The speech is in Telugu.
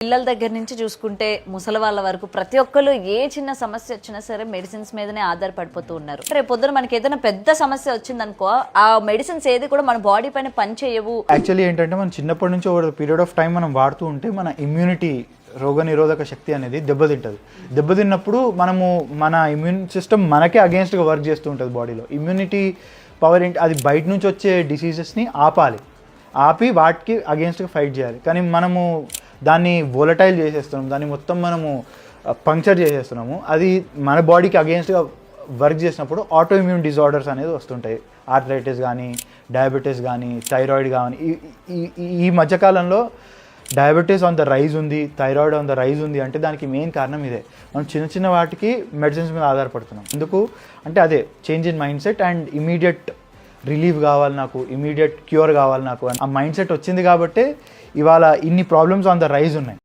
పిల్లల దగ్గర నుంచి చూసుకుంటే ముసలి వాళ్ళ వరకు ప్రతి ఒక్కరు ఏ చిన్న సమస్య వచ్చినా సరే మెడిసిన్స్ మీదనే ఆధారపడిపోతూ ఉన్నారు. రేపు పొద్దున మనకి ఏదైనా పెద్ద సమస్య వచ్చిందనుకో ఆ మెడిసిన్స్ ఏది కూడా మన బాడీ పైన పని చేయవు. యాక్చువల్లీ ఏంటంటే మనం చిన్నప్పటి నుంచి over the period of time మనం వాడుతూ ఉంటే మన ఇమ్యూనిటీ రోగనిరోధక శక్తి అనేది దెబ్బతింటుంది. దెబ్బతిన్నప్పుడు మన ఇమ్యూన్ సిస్టమ్ మనకే అగేన్స్ట్గా వర్క్ చేస్తూ ఉంటుంది బాడీలో. ఇమ్యూనిటీ పవర్ ఏంటి, అది బయట నుంచి వచ్చే డిసీజెస్ని ఆపి వాటికి అగేన్స్ట్గా ఫైట్ చేయాలి. కానీ మనము దాన్ని వోలటైల్ చేసేస్తున్నాం, దాన్ని మొత్తం మనము పంక్చర్ చేసేస్తున్నాము. అది మన బాడీకి అగేన్స్ట్గా వర్క్ చేసినప్పుడు ఆటో ఇమ్యూన్ డిజార్డర్స్ అనేది వస్తుంటాయి. ఆర్థరైటిస్ కానీ, డయాబెటీస్ కానీ, థైరాయిడ్ కానీ. ఈ మధ్యకాలంలో డయాబెటీస్ ఆన్ ద రైజ్ ఉంది, థైరాయిడ్ ఆన్ ద రైజ్ ఉంది అంటే దానికి మెయిన్ కారణం ఇదే. మనం చిన్న చిన్న వాటికి మెడిసిన్స్ మీద ఆధారపడుతున్నాం. ఎందుకు అంటే అదే change in mind set and immediate relief కావాలి నాకు, ఇమీడియట్ క్యూర్ కావాలి నాకు. ఆ మైండ్ సెట్ వచ్చింది కాబట్టి ఇవాళ ఇన్ని ప్రాబ్లమ్స్ ఆన్ ద రైజ్ ఉన్నాయి.